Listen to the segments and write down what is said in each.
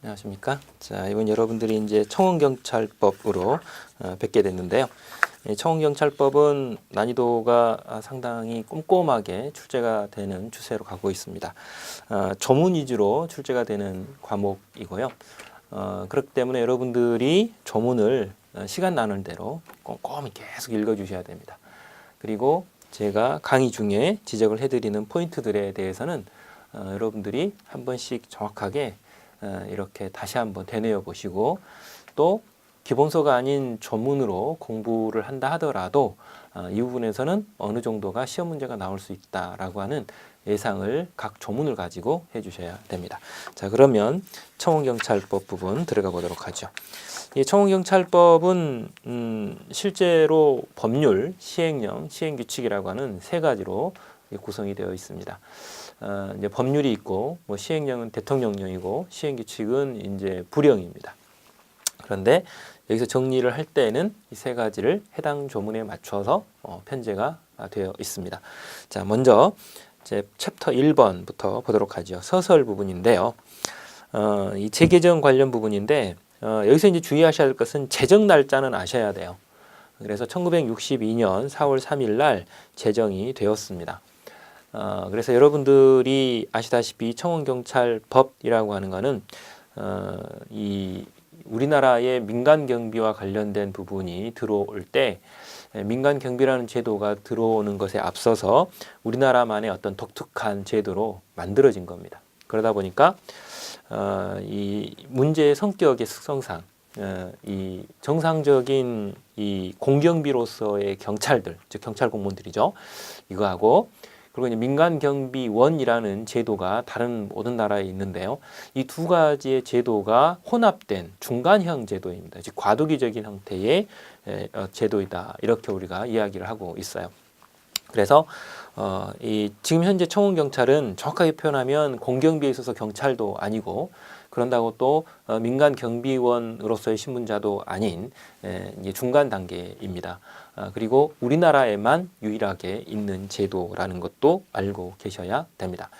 안녕하십니까. 자, 이번 여러분들이 이제 청원경찰법으로 뵙게 됐는데요. 이 청원경찰법은 난이도가 상당히 꼼꼼하게 출제가 되는 추세로 가고 있습니다. 조문 위주로 출제가 되는 과목이고요. 그렇기 때문에 여러분들이 조문을 시간 나는 대로 꼼꼼히 계속 읽어주셔야 됩니다. 그리고 제가 강의 중에 지적을 해드리는 포인트들에 대해서는 여러분들이 한 번씩 정확하게 이렇게 다시 한번 되뇌어 보시고, 또 기본서가 아닌 조문으로 공부를 한다 하더라도 이 부분에서는 어느 정도가 시험 문제가 나올 수 있다라고 하는 예상을 각 조문을 가지고 해주셔야 됩니다. 자, 그러면 청원경찰법 부분 들어가 보도록 하죠. 이 청원경찰법은 실제로 법률, 시행령, 시행규칙이라고 하는 세 가지로 구성이 되어 있습니다. 이제 법률이 있고, 뭐 시행령은 대통령령이고, 시행규칙은 이제 부령입니다. 그런데 여기서 정리를 할 때는 이 세 가지를 해당 조문에 맞춰서 편제가 되어 있습니다. 자, 먼저 이제 챕터 1번부터 보도록 하죠. 서설 부분인데요. 이 재개정 관련 부분인데, 여기서 이제 주의하셔야 할 것은 제정 날짜는 아셔야 돼요. 그래서 1962년 4월 3일 날 제정이 되었습니다. 그래서 여러분들이 아시다시피 청원경찰법이라고 하는 것은 이 우리나라의 민간 경비와 관련된 부분이 들어올 때, 민간 경비라는 제도가 들어오는 것에 앞서서 우리나라만의 어떤 독특한 제도로 만들어진 겁니다. 그러다 보니까 이 문제의 성격의 특성상 이 정상적인 이 공경비로서의 경찰들, 즉 경찰 공무원들이죠. 이거하고, 그리고 이제 민간경비원이라는 제도가 다른 모든 나라에 있는데요. 이 두 가지의 제도가 혼합된 중간형 제도입니다. 즉 과도기적인 형태의 제도이다, 이렇게 우리가 이야기를 하고 있어요. 그래서 지금 현재 청원경찰은 정확하게 표현하면 공경비에 있어서 경찰도 아니고, 그런다고 또 민간 경비원으로서의 신분자도 아닌 이제 중간 단계입니다. 그리고 우리나라에만 유일하게 있는 제도라는 것도 알고 계셔야 됩니다.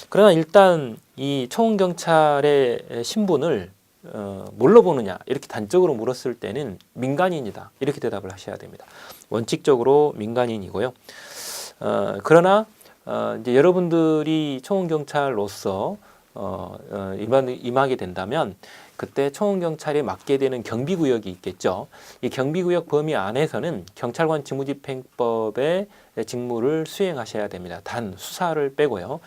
그러나 일단 이 청원경찰의 신분을 뭘로 보느냐, 이렇게 단적으로 물었을 때는 민간인이다, 이렇게 대답을 하셔야 됩니다. 원칙적으로 민간인이고요. 그러나 이제 여러분들이 청원경찰로서 임하게 된다면 그때 청원경찰에 맡게 되는 경비구역이 있겠죠. 이 경비구역 범위 안에서는 경찰관 직무집행법의 직무를 수행하셔야 됩니다. 단 수사를 빼고요.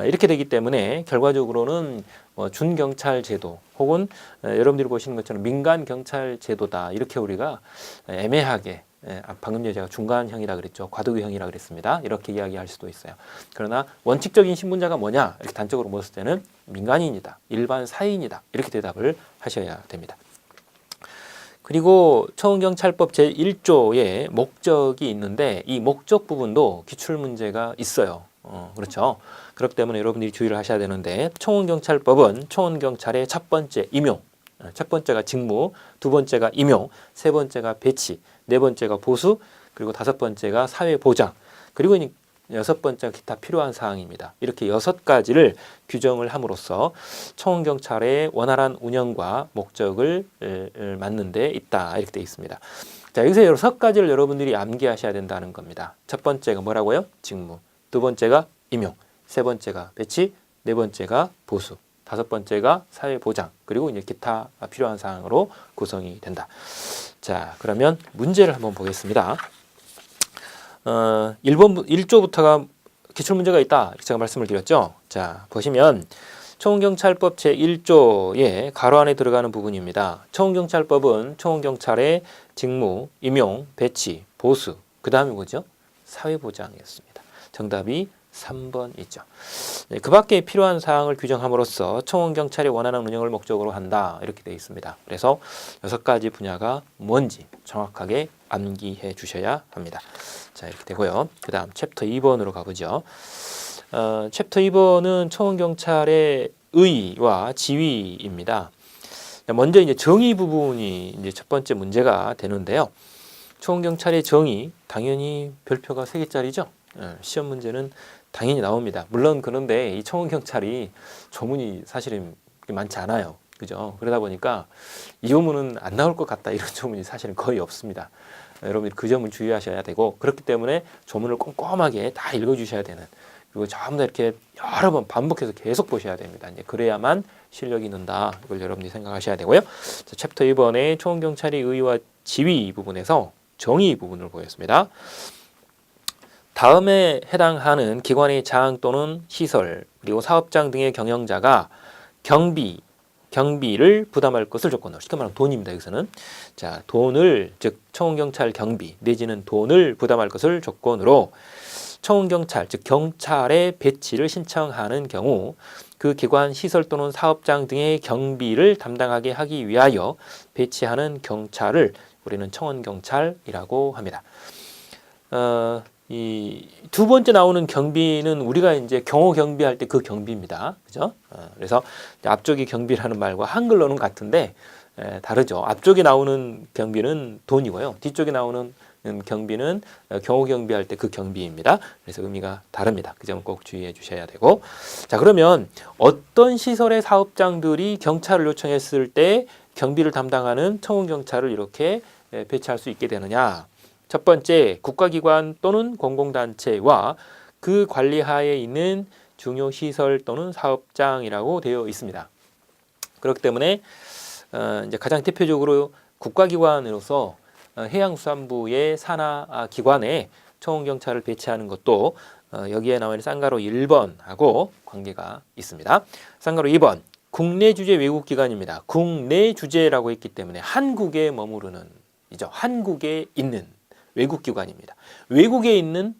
이렇게 되기 때문에 결과적으로는 준경찰 제도 혹은 여러분들이 보시는 것처럼 민간경찰 제도다, 이렇게 우리가 애매하게, 방금 제가 중간형이라 그랬죠. 과도기형이라 그랬습니다. 이렇게 이야기할 수도 있어요. 그러나 원칙적인 신분자가 뭐냐, 이렇게 단적으로 물었을 때는 민간인이다, 일반 사인이다, 이렇게 대답을 하셔야 됩니다. 그리고 청원경찰법 제1조에 목적이 있는데, 이 목적 부분도 기출문제가 있어요. 그렇죠. 그렇기 때문에 여러분들이 주의를 하셔야 되는데, 청원경찰법은 청원경찰의 첫 번째 임용, 첫 번째가 직무, 두 번째가 임용, 세 번째가 배치, 네 번째가 보수, 그리고 다섯 번째가 사회보장, 그리고 여섯 번째가 기타 필요한 사항입니다. 이렇게 여섯 가지를 규정을 함으로써 청원경찰의 원활한 운영과 목적을 맞는 데 있다, 이렇게 되어 있습니다. 자, 여기서 여섯 가지를 여러분들이 암기하셔야 된다는 겁니다. 첫 번째가 뭐라고요? 직무, 두 번째가 임용, 세 번째가 배치, 네 번째가 보수, 다섯 번째가 사회보장, 그리고 이제 기타 필요한 사항으로 구성이 된다. 자, 그러면 문제를 한번 보겠습니다. 1조부터가 기출문제가 있다, 제가 말씀을 드렸죠. 자, 보시면 청원경찰법 제1조에 가로 안에 들어가는 부분입니다. 청원경찰법은 청원경찰의 직무, 임용, 배치, 보수, 그 다음에 뭐죠? 사회보장이었습니다. 정답이 3번이죠. 그 밖에 필요한 사항을 규정함으로써 청원경찰의 원활한 운영을 목적으로 한다, 이렇게 되어 있습니다. 그래서 여섯 가지 분야가 뭔지 정확하게 암기해 주셔야 합니다. 자, 이렇게 되고요. 그 다음 챕터 2번으로 가보죠. 챕터 2번은 청원경찰의 의와 지위입니다. 먼저 이제 정의 부분이 이제 첫 번째 문제가 되는데요. 청원경찰의 정의, 당연히 별표가 3개짜리죠. 시험 문제는 당연히 나옵니다. 물론 그런데 이 청원경찰이 조문이 사실은 많지 않아요. 그죠? 그러다 보니까 이 조문은 안 나올 것 같다 이런 조문이 사실은 거의 없습니다. 여러분들이 그 점을 주의하셔야 되고 그렇기 때문에 조문을 꼼꼼하게 다 읽어주셔야 되는 그리고 전부 다 이렇게 여러 번 반복해서 계속 보셔야 됩니다. 이제 그래야만 실력이 는다. 이걸 여러분들이 생각하셔야 되고요. 자, 챕터 2번의 초원경찰의 의의와 지위 부분에서 정의 부분을 보였습니다. 다음에 해당하는 기관의 장 또는 시설 그리고 사업장 등의 경영자가 경비를 부담할 것을 조건으로 쉽게 말하면 돈입니다. 여기서는 자 돈을 즉 청원경찰 경비 내지는 돈을 부담할 것을 조건으로 청원경찰 즉 경찰의 배치를 신청하는 경우 그 기관 시설 또는 사업장 등의 경비를 담당하게 하기 위하여 배치하는 경찰을 우리는 청원경찰이라고 합니다. 이 두 번째 나오는 경비는 우리가 이제 경호 경비할 때 그 경비입니다. 그죠? 그래서 앞쪽이 경비라는 말과 한글로는 같은데 다르죠. 앞쪽에 나오는 경비는 돈이고요. 뒤쪽에 나오는 경비는 경호 경비할 때 그 경비입니다. 그래서 의미가 다릅니다. 그 점은 꼭 주의해 주셔야 되고. 자, 그러면 어떤 시설의 사업장들이 경찰을 요청했을 때 경비를 담당하는 청원경찰을 이렇게 배치할 수 있게 되느냐? 첫 번째, 국가기관 또는 공공단체와 그 관리하에 있는 중요 시설 또는 사업장이라고 되어 있습니다. 그렇기 때문에 이제 가장 대표적으로 국가기관으로서 해양수산부의 산하 기관에 청원경찰을 배치하는 것도 여기에 나와 있는 쌍가로 1번하고 관계가 있습니다. 쌍가로 2번, 국내 주재 외국 기관입니다. 국내 주재라고 했기 때문에 한국에 머무르는 이죠. 한국에 있는 외국 기관입니다. 외국에 있는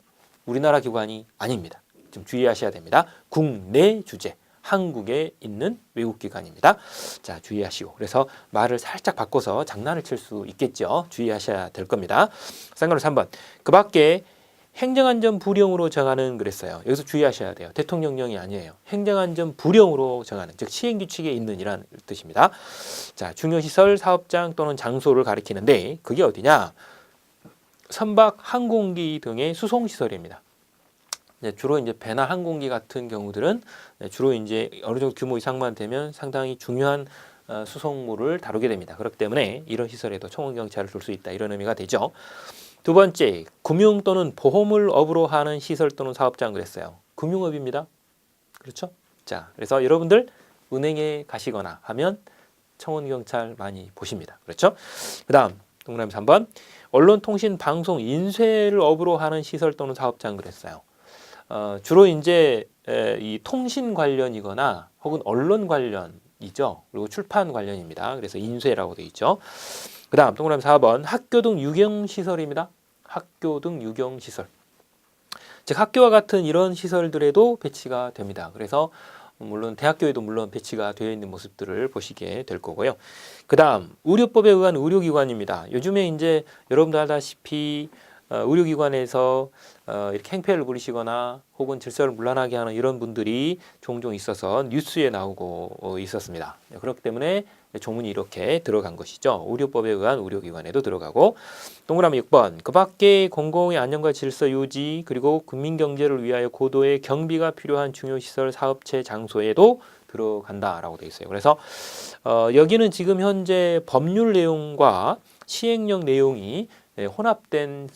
우리나라 기관이 아닙니다. 좀 주의하셔야 됩니다. 국내 주재, 한국에 있는 외국 기관입니다. 자, 주의하시고 그래서 말을 살짝 바꿔서 장난을 칠 수 있겠죠. 주의하셔야 될 겁니다. 쌍가로 3번, 그 밖에 행정안전 부령으로 정하는 그랬어요. 여기서 주의하셔야 돼요. 대통령령이 아니에요. 행정안전 부령으로 정하는, 즉 시행규칙에 있는 이란 뜻입니다. 자, 중요시설, 사업장 또는 장소를 가리키는데 그게 어디냐? 선박, 항공기 등의 수송시설입니다. 주로 이제 배나 항공기 같은 경우들은 주로 이제 어느 정도 규모 이상만 되면 상당히 중요한 수송물을 다루게 됩니다. 그렇기 때문에 이런 시설에도 청원경찰을 둘 수 있다 이런 의미가 되죠. 두 번째, 금융 또는 보험을 업으로 하는 시설 또는 사업장 그랬어요. 금융업입니다. 그렇죠? 자, 그래서 여러분들 은행에 가시거나 하면 청원경찰 많이 보십니다. 그렇죠? 그 다음 동그라미 3번, 언론, 통신, 방송, 인쇄를 업으로 하는 시설 또는 사업장 그랬어요. 주로 이제 이 통신 관련이거나 혹은 언론 관련이죠. 그리고 출판 관련입니다. 그래서 인쇄라고 되어 있죠. 그 다음 동그라미 4번, 학교 등 유경시설입니다. 학교 등 유경시설. 즉 학교와 같은 이런 시설들에도 배치가 됩니다. 그래서 물론 대학교에도 물론 배치가 되어 있는 모습들을 보시게 될 거고요. 그 다음 의료법에 의한 의료기관입니다. 요즘에 이제 여러분들 알다시피 의료기관에서 이렇게 행패를 부리시거나 혹은 질서를 문란하게 하는 이런 분들이 종종 있어서 뉴스에 나오고 있었습니다. 그렇기 때문에 조문이 이렇게 들어간 것이죠. 의료법에 의한 의료기관에도 들어가고. 동그라미 6번, 그 밖에 공공의 안녕과 질서 유지 그리고 국민경제를 위하여 고도의 경비가 필요한 중요시설, 사업체, 장소에도 들어간다라고 되어 있어요. 그래서 여기는 지금 현재 법률 내용과 시행령 내용이 혼합된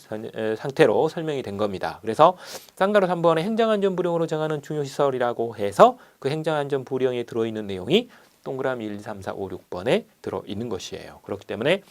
상태로 설명이 된 겁니다. 그래서 쌍가로 3번의 행정안전부령으로 정하는 중요시설이라고 해서 그 행정안전부령에 들어있는 내용이 동그라미 1, 2, 3, 4, 5, 6번에 들어있는 것이에요. 그렇기 때문에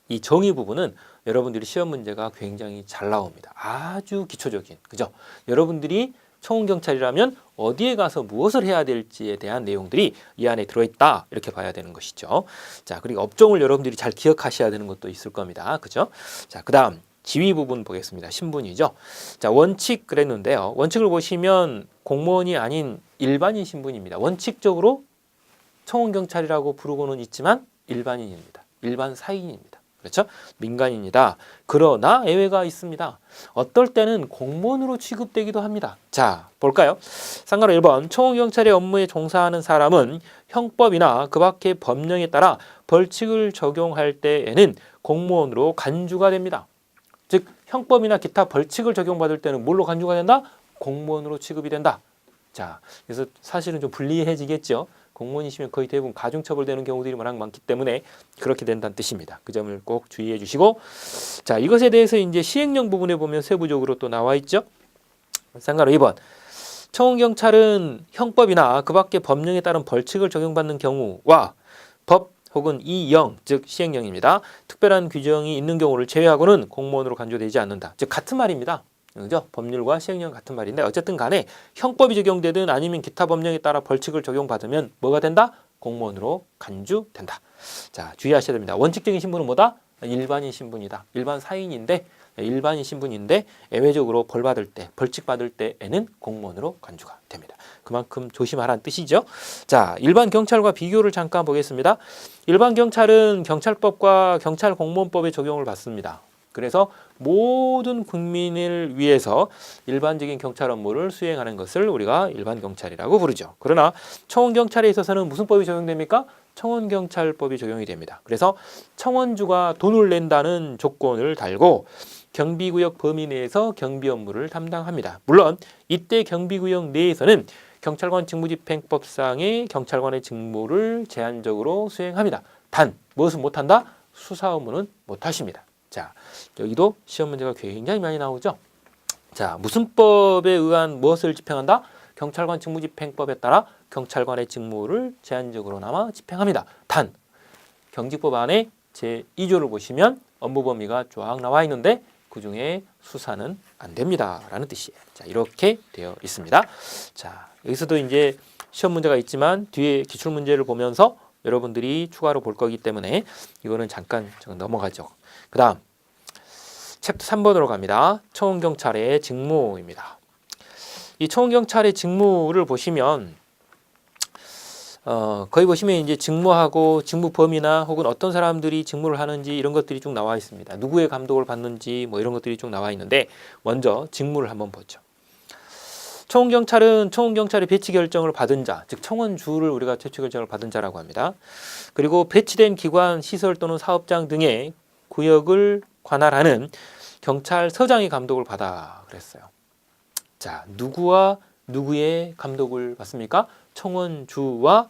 이 정의 부분은 여러분들이 시험 문제가 굉장히 잘 나옵니다. 아주 기초적인, 그죠? 여러분들이 청원경찰이라면 어디에 가서 무엇을 해야 될지에 대한 내용들이 이 안에 들어있다 이렇게 봐야 되는 것이죠. 자, 그리고 업종을 여러분들이 잘 기억하셔야 되는 것도 있을 겁니다. 그죠? 자, 그 다음 지위 부분 보겠습니다. 신분이죠. 자, 원칙 그랬는데요. 원칙을 보시면 공무원이 아닌 일반인 신분입니다. 원칙적으로 청원경찰이라고 부르고는 있지만 일반인입니다. 일반 사인입니다. 그렇죠? 민간인이다. 그러나 예외가 있습니다. 어떨 때는 공무원으로 취급되기도 합니다. 자, 볼까요? 쌍가로 1번, 청원경찰의 업무에 종사하는 사람은 형법이나 그 밖의 법령에 따라 벌칙을 적용할 때에는 공무원으로 간주가 됩니다. 즉 형법이나 기타 벌칙을 적용받을 때는 뭘로 간주가 된다? 공무원으로 취급이 된다. 자, 그래서 사실은 좀 불리해지겠죠. 공무원이시면 거의 대부분 가중처벌되는 경우들이 워낙 많기 때문에 그렇게 된다는 뜻입니다. 그 점을 꼭 주의해 주시고, 자, 이것에 대해서 이제 시행령 부분에 보면 세부적으로 또 나와 있죠. 상가로 2번. 청원경찰은 형법이나 그 밖의 법령에 따른 벌칙을 적용받는 경우와 법 혹은 이영, 즉 시행령입니다. 특별한 규정이 있는 경우를 제외하고는 공무원으로 간주되지 않는다. 즉 같은 말입니다. 그죠? 법률과 시행령 같은 말인데 어쨌든 간에 형법이 적용되든 아니면 기타 법령에 따라 벌칙을 적용받으면 뭐가 된다? 공무원으로 간주된다. 자, 주의하셔야 됩니다. 원칙적인 신분은 뭐다? 일반인 신분이다. 일반 사인인데 일반인 신분인데 예외적으로 벌 받을 때, 벌칙 받을 때에는 공무원으로 간주가 됩니다. 그만큼 조심하라는 뜻이죠. 자, 일반 경찰과 비교를 잠깐 보겠습니다. 일반 경찰은 경찰법과 경찰공무원법의 적용을 받습니다. 그래서 모든 국민을 위해서 일반적인 경찰 업무를 수행하는 것을 우리가 일반 경찰이라고 부르죠. 그러나 청원경찰에 있어서는 무슨 법이 적용됩니까? 청원경찰법이 적용이 됩니다. 그래서 청원주가 돈을 낸다는 조건을 달고 경비구역 범위 내에서 경비 업무를 담당합니다. 물론 이때 경비구역 내에서는 경찰관 직무집행법상의 경찰관의 직무를 제한적으로 수행합니다. 단 무엇은 못한다? 수사 업무는 못하십니다. 자, 여기도 시험 문제가 굉장히 많이 나오죠. 자, 무슨 법에 의한 무엇을 집행한다? 경찰관 직무집행법에 따라 경찰관의 직무를 제한적으로나마 집행합니다. 단 경직법 안에 제2조를 보시면 업무 범위가 쫙 나와 있는데 그 중에 수사는 안 됩니다. 라는 뜻이에요. 자, 이렇게 되어 있습니다. 자, 여기서도 이제 시험 문제가 있지만 뒤에 기출 문제를 보면서 여러분들이 추가로 볼 거기 때문에 이거는 잠깐 넘어가죠. 그 다음 챕터 3번으로 갑니다. 청원경찰의 직무입니다. 이 청원경찰의 직무를 보시면 거기 보시면 이제 직무하고 직무 범위나 혹은 어떤 사람들이 직무를 하는지 이런 것들이 쭉 나와 있습니다. 누구의 감독을 받는지 뭐 이런 것들이 쭉 나와 있는데 먼저 직무를 한번 보죠. 청원경찰은 청원경찰의 배치 결정을 받은 자, 즉 청원주를 우리가 배치 결정을 받은 자라고 합니다. 그리고 배치된 기관, 시설 또는 사업장 등의 구역을 관할하는 경찰서장의 감독을 받아 그랬어요. 자, 누구와 누구의 감독을 받습니까? 청원주와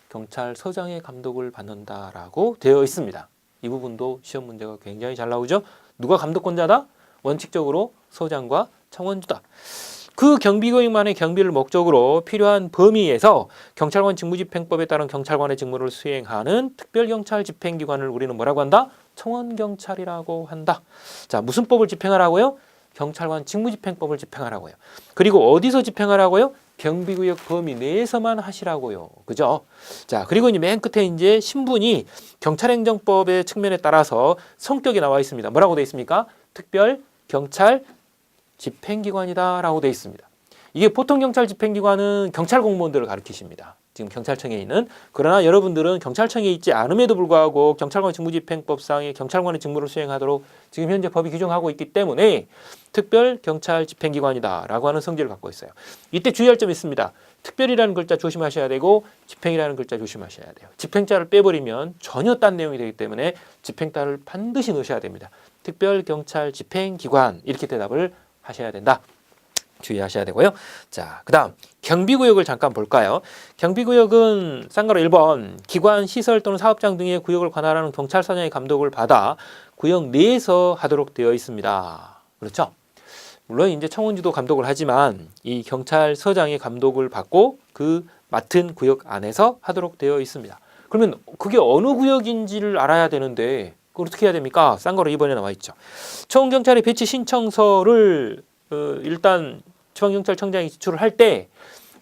경찰서장의 감독을 받는다라고 되어 있습니다. 이 부분도 시험 문제가 굉장히 잘 나오죠. 누가 감독권자다? 원칙적으로 서장과 청원주다. 그 경비구역만의 경비를 목적으로 필요한 범위에서 경찰관 직무집행법에 따른 경찰관의 직무를 수행하는 특별경찰 집행기관을 우리는 뭐라고 한다? 청원경찰이라고 한다. 자, 무슨 법을 집행하라고요? 경찰관 직무집행법을 집행하라고요. 그리고 어디서 집행하라고요? 경비구역 범위 내에서만 하시라고요. 그죠? 자, 그리고 이제 맨 끝에 이제 신분이 경찰행정법의 측면에 따라서 성격이 나와 있습니다. 뭐라고 되어 있습니까? 특별 경찰 집행기관이다라고 되어 있습니다. 이게 보통 경찰 집행기관은 경찰 공무원들을 가리키십니다. 지금 경찰청에 있는. 그러나 여러분들은 경찰청에 있지 않음에도 불구하고 경찰관 직무집행법상의 경찰관의 직무를 수행하도록 지금 현재 법이 규정하고 있기 때문에 특별 경찰 집행기관이다라고 하는 성질을 갖고 있어요. 이때 주의할 점이 있습니다. 특별이라는 글자 조심하셔야 되고 집행이라는 글자 조심하셔야 돼요. 집행자를 빼버리면 전혀 딴 내용이 되기 때문에 집행자를 반드시 넣으셔야 됩니다. 특별 경찰 집행기관 이렇게 대답을 하셔야 된다. 주의하셔야 되고요. 자, 그 다음 경비구역을 잠깐 볼까요? 경비구역은 쌍가로 1번 기관, 시설 또는 사업장 등의 구역을 관할하는 경찰서장의 감독을 받아 구역 내에서 하도록 되어 있습니다. 그렇죠? 물론 이제 청원주도 감독을 하지만 이 경찰서장의 감독을 받고 그 맡은 구역 안에서 하도록 되어 있습니다. 그러면 그게 어느 구역인지를 알아야 되는데 그걸 어떻게 해야 됩니까? 쌍가로 2번에 나와 있죠. 청원경찰의 배치 신청서를 일단 지방경찰청장이 제출을 할 때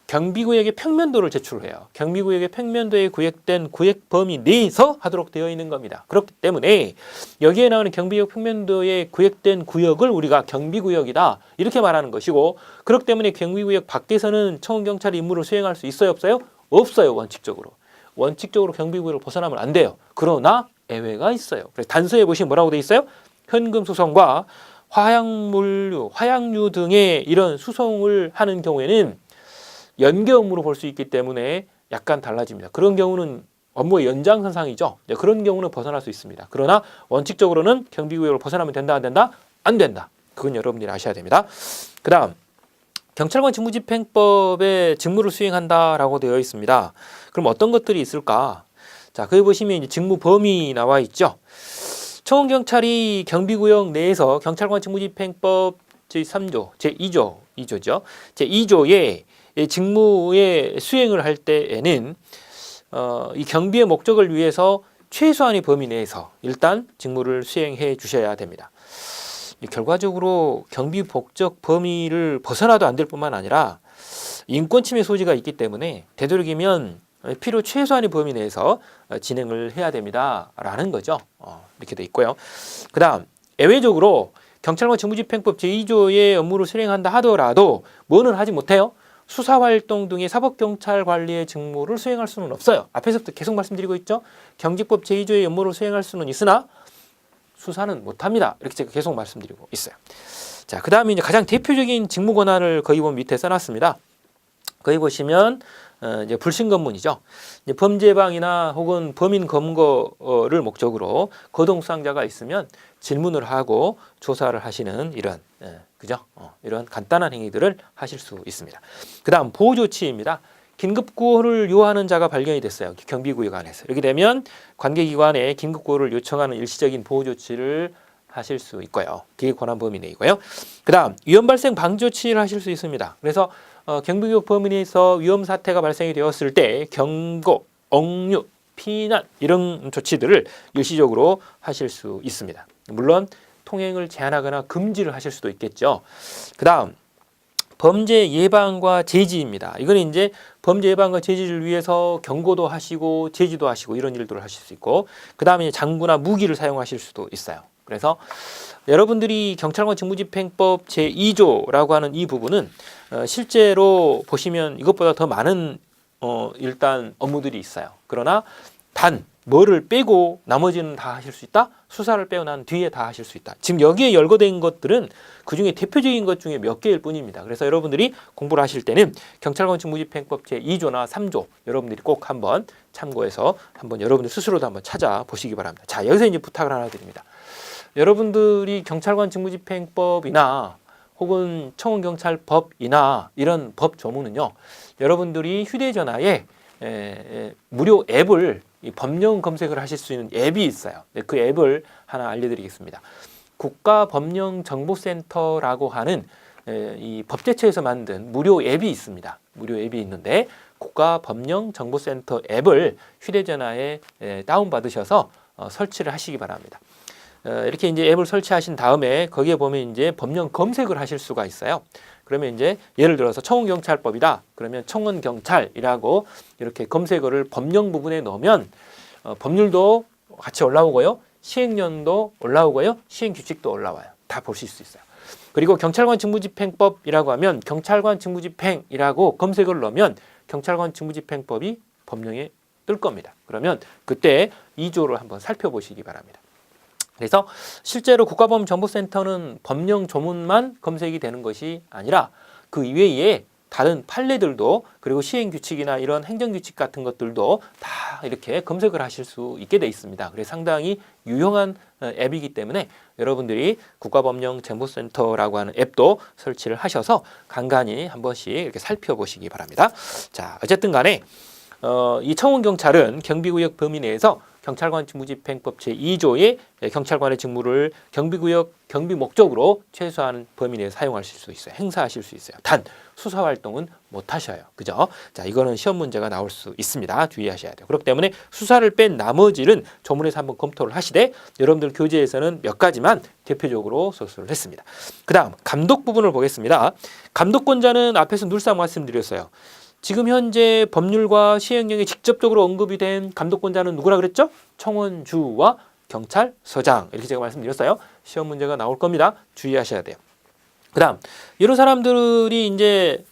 경비구역의 평면도를 제출을 해요. 경비구역의 평면도에 구획된 구역 범위 내에서 하도록 되어 있는 겁니다. 그렇기 때문에 여기에 나오는 경비구역 평면도에 구획된 구역을 우리가 경비구역이다 이렇게 말하는 것이고, 그렇기 때문에 경비구역 밖에서는 청원경찰이 임무를 수행할 수 있어요? 없어요? 없어요. 원칙적으로. 원칙적으로 경비구역을 벗어나면 안 돼요. 그러나 예외가 있어요. 그래서 단서에 보시면 뭐라고 되어 있어요? 현금 수송과 화약류 등의 이런 수송을 하는 경우에는 연계 업무로 볼 수 있기 때문에 약간 달라집니다. 그런 경우는 업무의 연장선상이죠. 그런 경우는 벗어날 수 있습니다. 그러나 원칙적으로는 경비구역을 벗어나면 된다 안 된다? 안 된다. 그건 여러분들이 아셔야 됩니다. 그 다음 경찰관 직무집행법에 직무를 수행한다라고 되어 있습니다. 그럼 어떤 것들이 있을까? 자, 거기 보시면 이제 직무 범위 나와 있죠. 청원경찰이 경비구역 내에서 경찰관 직무집행법 제3조, 제2조죠. 제2조의 직무의 수행을 할 때에는 이 경비의 목적을 위해서 최소한의 범위 내에서 일단 직무를 수행해 주셔야 됩니다. 결과적으로 경비 목적 범위를 벗어나도 안 될 뿐만 아니라 인권 침해 소지가 있기 때문에 되도록이면 필요 최소한의 범위 내에서 진행을 해야 됩니다라는 거죠. 이렇게 돼 있고요. 그다음 예외적으로 경찰관 직무집행법 제2조의 업무를 수행한다 하더라도 뭐는 하지 못해요? 수사활동 등의 사법경찰 관리의 직무를 수행할 수는 없어요. 앞에서부터 계속 말씀드리고 있죠. 경직법 제2조의 업무를 수행할 수는 있으나 수사는 못합니다. 이렇게 제가 계속 말씀드리고 있어요. 자, 그 다음에 이제 가장 대표적인 직무 권한을 거기 보면 밑에 써놨습니다. 거기 보시면 이제 불신검문이죠. 이제 범죄 예방이나 혹은 범인 검거를 목적으로 거동수상자가 있으면 질문을 하고 조사를 하시는 이런 그죠? 이런 간단한 행위들을 하실 수 있습니다. 그다음 보호 조치입니다. 긴급 구호를 요하는 자가 발견이 됐어요. 경비구역 안에서. 이렇게 되면 관계기관에 긴급 구호를 요청하는 일시적인 보호 조치를 하실 수 있고요. 그게 권한 범위 내이고요. 그다음 위험 발생 방지 조치를 하실 수 있습니다. 그래서 경비구역 범위 내에서 위험 사태가 발생이 되었을 때 경고, 억류, 피난 이런 조치들을 일시적으로 하실 수 있습니다. 물론 통행을 제한하거나 금지를 하실 수도 있겠죠. 그다음 범죄 예방과 제지입니다. 이거는 이제 범죄 예방과 제지를 위해서 경고도 하시고 제지도 하시고 이런 일들을 하실 수 있고 그다음에 장구나 무기를 사용하실 수도 있어요. 그래서 여러분들이 경찰관 직무집행법 제2조라고 하는 이 부분은 실제로 보시면 이것보다 더 많은 일단 업무들이 있어요. 그러나 단 뭐를 빼고 나머지는 다 하실 수 있다? 수사를 빼고 난 뒤에 다 하실 수 있다. 지금 여기에 열거된 것들은 그중에 대표적인 것 중에 몇 개일 뿐입니다. 그래서 여러분들이 공부를 하실 때는 경찰관 직무집행법 제2조나 3조 여러분들이 꼭 한번 참고해서 한번 여러분들 스스로도 한번 찾아보시기 바랍니다. 자, 여기서 이제 부탁을 하나 드립니다. 여러분들이 경찰관 직무집행법이나 혹은 청원경찰법이나 이런 법 조문은요. 여러분들이 휴대전화에 무료 앱을 법령 검색을 하실 수 있는 앱이 있어요. 그 앱을 하나 알려드리겠습니다. 국가법령정보센터라고 하는 이 법제처에서 만든 무료 앱이 있습니다. 무료 앱이 있는데 국가법령정보센터 앱을 휴대전화에 다운받으셔서 설치를 하시기 바랍니다. 이렇게 이제 앱을 설치하신 다음에 거기에 보면 이제 법령 검색을 하실 수가 있어요. 그러면 이제 예를 들어서 청원경찰법이다. 그러면 청원경찰이라고 이렇게 검색어를 법령 부분에 넣으면 법률도 같이 올라오고요. 시행령도 올라오고요. 시행규칙도 올라와요. 다 보실 수 있어요. 그리고 경찰관 직무집행법이라고 하면 경찰관 직무집행이라고 검색어를 넣으면 경찰관 직무집행법이 법령에 뜰 겁니다. 그러면 그때 2조를 한번 살펴보시기 바랍니다. 그래서 실제로 국가법령정보센터는 법령 조문만 검색이 되는 것이 아니라 그 이외에 다른 판례들도 그리고 시행규칙이나 이런 행정규칙 같은 것들도 다 이렇게 검색을 하실 수 있게 돼 있습니다. 그래서 상당히 유용한 앱이기 때문에 여러분들이 국가법령정보센터라고 하는 앱도 설치를 하셔서 간간히 한 번씩 이렇게 살펴보시기 바랍니다. 자, 어쨌든 간에 이 청원경찰은 경비구역 범위 내에서 경찰관 직무집행법 제2조의 경찰관의 직무를 경비구역 경비 목적으로 최소한 범위 내에 사용하실 수 있어요. 행사하실 수 있어요. 단 수사 활동은 못 하셔요. 그죠? 자, 이거는 시험 문제가 나올 수 있습니다. 주의하셔야 돼요. 그렇기 때문에 수사를 뺀 나머지는 조문에서 한번 검토를 하시되 여러분들 교재에서는 몇 가지만 대표적으로 소수를 했습니다. 그다음 감독 부분을 보겠습니다. 감독권자는 앞에서 늘상 말씀드렸어요. 지금 현재 법률과 시행령에 직접적으로 언급이 된 감독권자는 누구라 그랬죠? 청원주와 경찰서장 이렇게 제가 말씀드렸어요. 시험 문제가 나올 겁니다. 주의하셔야 돼요. 그다음 이런 사람들이 이제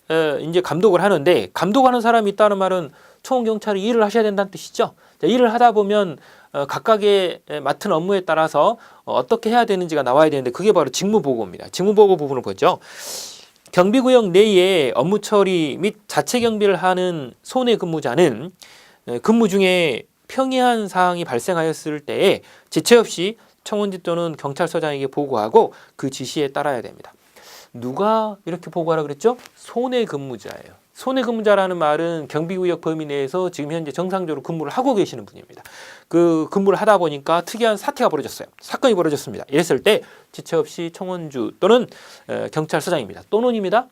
감독을 하는데 감독하는 사람이 있다는 말은 청원경찰이 일을 하셔야 된다는 뜻이죠. 자, 일을 하다 보면 각각의 맡은 업무에 따라서 어떻게 해야 되는지가 나와야 되는데 그게 바로 직무보고입니다. 직무보고 부분을 보죠. 경비구역 내에 업무 처리 및 자체 경비를 하는 소내 근무자는 근무 중에 평이한 사항이 발생하였을 때에 지체 없이 청원지 또는 경찰서장에게 보고하고 그 지시에 따라야 됩니다. 누가 이렇게 보고하라 그랬죠? 손해 근무자예요. 손해 근무자라는 말은 경비구역 범위 내에서 지금 현재 정상적으로 근무를 하고 계시는 분입니다. 그 근무를 하다 보니까 특이한 사태가 벌어졌어요. 사건이 벌어졌습니다. 이랬을 때 지체 없이 청원주 또는 경찰서장입니다. 또는입니다.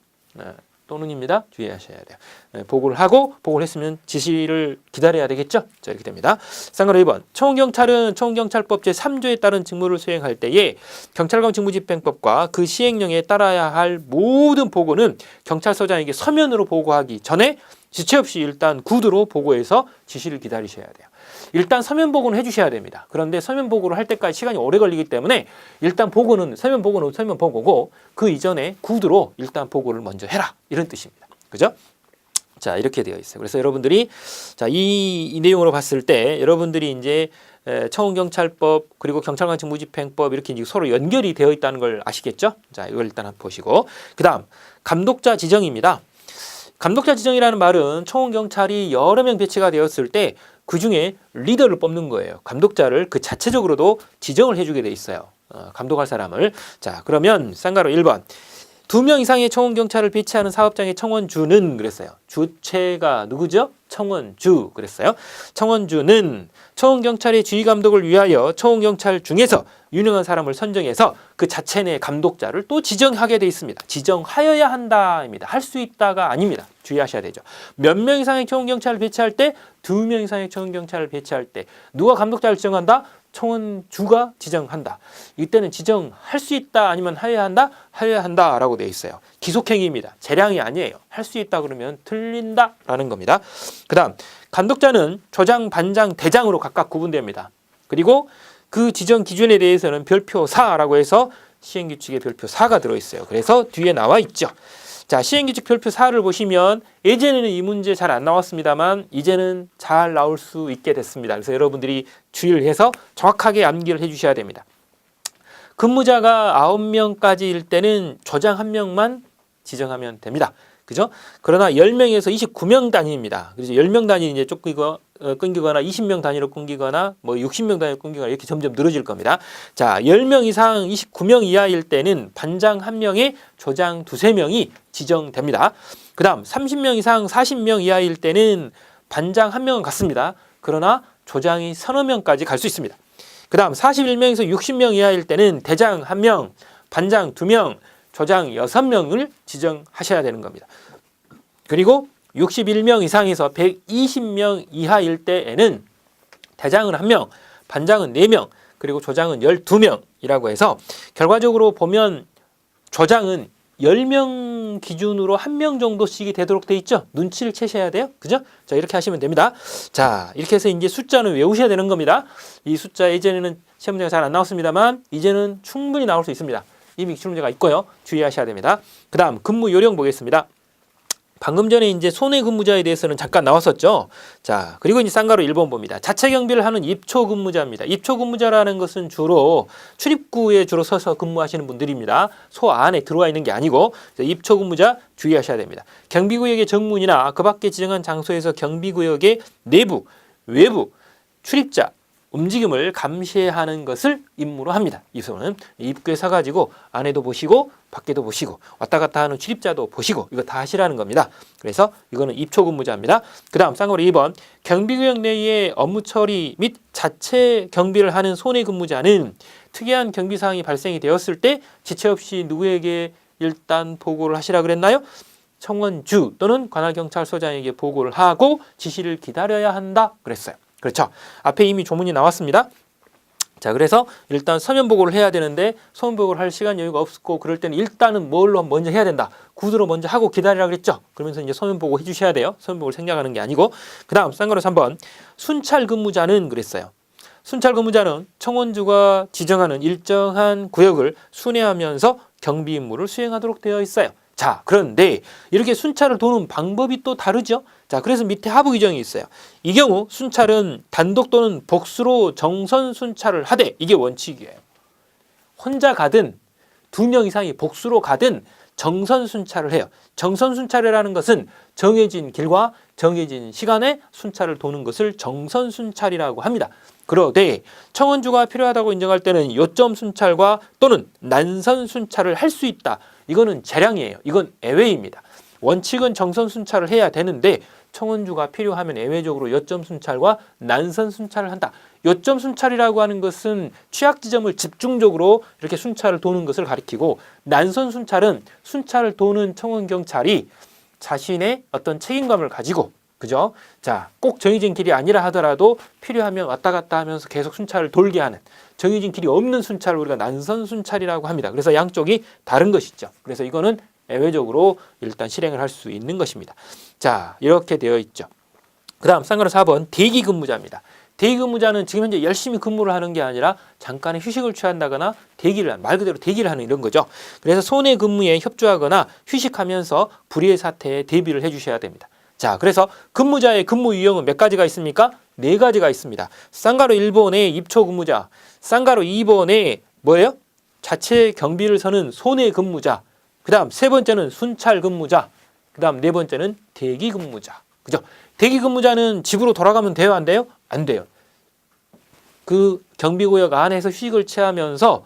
또는입니다. 주의하셔야 돼요. 보고를 하고 보고를 했으면 지시를 기다려야 되겠죠. 자, 이렇게 됩니다. 쌍으로 1번. 청원경찰은 청원경찰법 제3조에 따른 직무를 수행할 때에 경찰관 직무집행법과 그 시행령에 따라야 할 모든 보고는 경찰서장에게 서면으로 보고하기 전에 지체 없이 일단 구두로 보고해서 지시를 기다리셔야 돼요. 일단 서면 보고는 해주셔야 됩니다. 그런데 서면 보고를 할 때까지 시간이 오래 걸리기 때문에 일단 서면 보고는 서면 보고고 그 이전에 구두로 일단 보고를 먼저 해라 이런 뜻입니다. 그죠? 자, 이렇게 되어 있어요. 그래서 여러분들이 자, 이 내용으로 봤을 때 여러분들이 이제 청원경찰법 그리고 경찰관 직무집행법 이렇게 이제 서로 연결이 되어 있다는 걸 아시겠죠? 자, 이걸 일단 한번 보시고 그다음 감독자 지정입니다. 감독자 지정이라는 말은 청원경찰이 여러 명 배치가 되었을 때 그 중에 리더를 뽑는 거예요. 감독자를 그 자체적으로도 지정을 해주게 돼 있어요. 감독할 사람을. 자, 그러면 쌍가로 1번. 2명 이상의 청원경찰을 배치하는 사업장의 청원주는 그랬어요. 주체가 누구죠? 청원주 그랬어요. 청원주는 청원경찰의 지휘감독을 위하여 청원경찰 중에서 유능한 사람을 선정해서 그 자체 내 감독자를 또 지정하게 돼 있습니다. 지정하여야 한다입니다. 할 수 있다가 아닙니다. 주의하셔야 되죠. 몇 명 이상의 청원경찰을 배치할 때 2명 이상의 청원경찰을 배치할 때 누가 감독자를 지정한다? 청원주가 지정한다. 이때는 지정할 수 있다 아니면 하여야 한다? 하여야 한다라고 되어 있어요. 기속행위입니다. 재량이 아니에요. 할 수 있다 그러면 틀린다라는 겁니다. 그 다음 감독자는 조장, 반장, 대장으로 각각 구분됩니다. 그리고 그 지정 기준에 대해서는 별표 4라고 해서 시행규칙에 별표 4가 들어있어요. 그래서 뒤에 나와 있죠. 자, 시행규칙 별표 4를 보시면 예전에는 이 문제 잘 안 나왔습니다만 이제는 잘 나올 수 있게 됐습니다. 그래서 여러분들이 주의를 해서 정확하게 암기를 해주셔야 됩니다. 근무자가 9명까지일 때는 조장 1명만 지정하면 됩니다. 그죠? 그러나 10명에서 29명 단위입니다. 그래서 10명 단위 이제 좀 끊기거나 20명 단위로 끊기거나 뭐 60명 단위로 끊기거나 이렇게 점점 늘어질 겁니다. 자, 10명 이상 29명 이하일 때는 반장 1명에 조장 2~3명이 지정됩니다. 그 다음 30명 이상 40명 이하일 때는 반장 1명은 같습니다. 그러나 조장이 3~4명까지 갈 수 있습니다. 그 다음 41명에서 60명 이하일 때는 대장 1명, 반장 2명, 조장 6명을 지정하셔야 되는 겁니다. 그리고 61명 이상에서 120명 이하일 때에는 대장은 1명, 반장은 4명, 그리고 조장은 12명이라고 해서 결과적으로 보면 조장은 10명 기준으로 1명 정도씩이 되도록 돼 있죠. 눈치를 채셔야 돼요. 그죠? 자, 이렇게 하시면 됩니다. 자, 이렇게 해서 이제 숫자는 외우셔야 되는 겁니다. 이 숫자 예전에는 시험 문제가 잘 안 나왔습니다만 이제는 충분히 나올 수 있습니다. 이미 기출 문제가 있고요. 주의하셔야 됩니다. 그 다음 근무 요령 보겠습니다. 방금 전에 이제 손해 근무자에 대해서는 잠깐 나왔었죠. 자, 그리고 이제 쌍가로 1번 봅니다. 자체 경비를 하는 입초 근무자입니다. 입초 근무자라는 것은 주로 출입구에 주로 서서 근무하시는 분들입니다. 소 안에 들어와 있는 게 아니고 입초 근무자 주의하셔야 됩니다. 경비구역의 정문이나 그 밖에 지정한 장소에서 경비구역의 내부, 외부, 출입자 움직임을 감시하는 것을 임무로 합니다. 이소는 입구에 서가지고 안에도 보시고 밖에도 보시고 왔다 갔다 하는 출입자도 보시고 이거 다 하시라는 겁니다. 그래서 이거는 입초 근무자입니다. 그 다음 쌍으로 2번 경비구역 내의 업무 처리 및 자체 경비를 하는 손해 근무자는 특이한 경비 사항이 발생이 되었을 때 지체 없이 누구에게 일단 보고를 하시라 그랬나요? 청원주 또는 관할경찰서장에게 보고를 하고 지시를 기다려야 한다 그랬어요. 그렇죠. 앞에 이미 조문이 나왔습니다. 자, 그래서 일단 서면 보고를 해야 되는데 서면 보고를 할 시간 여유가 없고 그럴 때는 일단은 뭘로 먼저 해야 된다. 구두로 먼저 하고 기다리라 그랬죠. 그러면서 이제 서면 보고 해주셔야 돼요. 서면 보고를 생략하는 게 아니고. 그 다음 쌍가로 3번 순찰 근무자는 그랬어요. 순찰 근무자는 청원주가 지정하는 일정한 구역을 순회하면서 경비 임무를 수행하도록 되어 있어요. 자, 그런데 이렇게 순찰을 도는 방법이 또 다르죠. 자, 그래서 밑에 하부 규정이 있어요. 이 경우 순찰은 단독 또는 복수로 정선 순찰을 하되 이게 원칙이에요. 혼자 가든 2명 이상이 복수로 가든 정선 순찰을 해요. 정선 순찰이라는 것은 정해진 길과 정해진 시간에 순찰을 도는 것을 정선 순찰이라고 합니다. 그런데 청원주가 필요하다고 인정할 때는 요점 순찰과 또는 난선 순찰을 할 수 있다. 이거는 재량이에요. 이건 예외입니다. 원칙은 정선 순찰을 해야 되는데 청원주가 필요하면 예외적으로 여점 순찰과 난선 순찰을 한다. 여점 순찰이라고 하는 것은 취약 지점을 집중적으로 이렇게 순찰을 도는 것을 가리키고, 난선 순찰은 순찰을 도는 청원 경찰이 자신의 어떤 책임감을 가지고, 그죠? 자, 꼭 정해진 길이 아니라 하더라도 필요하면 왔다 갔다 하면서 계속 순찰을 돌게 하는, 정해진 길이 없는 순찰을 우리가 난선 순찰이라고 합니다. 그래서 양쪽이 다른 것이죠. 그래서 이거는 예외적으로 일단 실행을 할 수 있는 것입니다. 자, 이렇게 되어 있죠. 그 다음 쌍가루 4번 대기 근무자입니다. 대기 근무자는 지금 현재 열심히 근무를 하는 게 아니라 잠깐의 휴식을 취한다거나 말 그대로 대기를 하는 이런 거죠. 그래서 손해 근무에 협조하거나 휴식하면서 불의의 사태에 대비를 해주셔야 됩니다. 자, 그래서 근무자의 근무 유형은 몇 가지가 있습니까? 4가지가 있습니다. 쌍가루 1번의 입초 근무자, 쌍가루 2번의 뭐예요? 자체 경비를 서는 손해 근무자, 그 다음 3번째는 순찰 근무자, 그 다음 4번째는 대기 근무자. 그죠? 대기 근무자는 집으로 돌아가면 돼요? 안 돼요? 안 돼요. 그 경비구역 안에서 휴식을 취하면서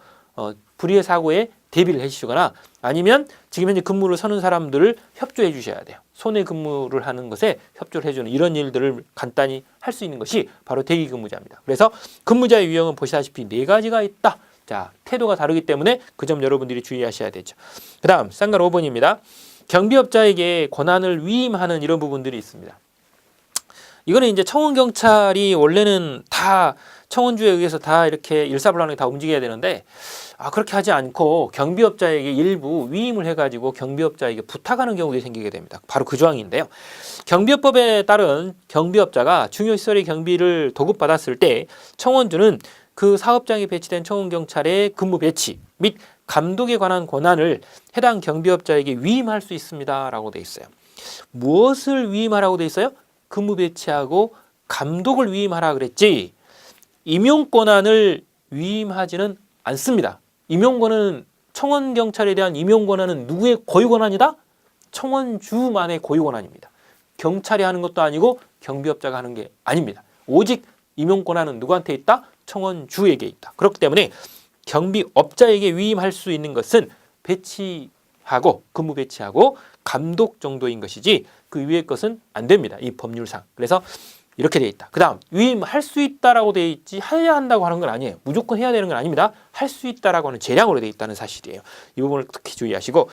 불의의 사고에 대비를 해주시거나 아니면 지금 현재 근무를 서는 사람들을 협조해 주셔야 돼요. 손해 근무를 하는 것에 협조를 해주는 이런 일들을 간단히 할 수 있는 것이 바로 대기 근무자입니다. 그래서 근무자의 유형은 보시다시피 4가지가 있다. 자, 태도가 다르기 때문에 그 점 여러분들이 주의하셔야 되죠. 그 다음 쌍가루 5번입니다. 경비업자에게 권한을 위임하는 이런 부분들이 있습니다. 이거는 이제 청원경찰이 원래는 다 청원주에 의해서 다 이렇게 일사불란하게 다 움직여야 되는데 그렇게 하지 않고 경비업자에게 일부 위임을 해가지고 경비업자에게 부탁하는 경우가 생기게 됩니다. 바로 그 조항인데요. 경비업법에 따른 경비업자가 중요시설의 경비를 도급받았을 때 청원주는 그 사업장에 배치된 청원경찰의 근무 배치 및 감독에 관한 권한을 해당 경비업자에게 위임할 수 있습니다. 라고 돼 있어요. 무엇을 위임하라고 돼 있어요? 근무 배치하고 감독을 위임하라 그랬지 임용 권한을 위임하지는 않습니다. 임용 권한은 청원경찰에 대한 임용 권한은 누구의 고유 권한이다? 청원주만의 고유 권한입니다. 경찰이 하는 것도 아니고 경비업자가 하는 게 아닙니다. 오직 임용 권한은 누구한테 있다? 청원주에게 있다. 그렇기 때문에 경비업자에게 위임할 수 있는 것은 배치하고 근무 배치하고 감독 정도인 것이지 그 위의 것은 안 됩니다. 이 법률상. 그래서 이렇게 돼 있다. 그 다음 위임할 수 있다라고 돼 있지 해야 한다고 하는 건 아니에요. 무조건 해야 되는 건 아닙니다. 할 수 있다라고 하는 재량으로 돼 있다는 사실이에요. 이 부분을 특히 주의하시고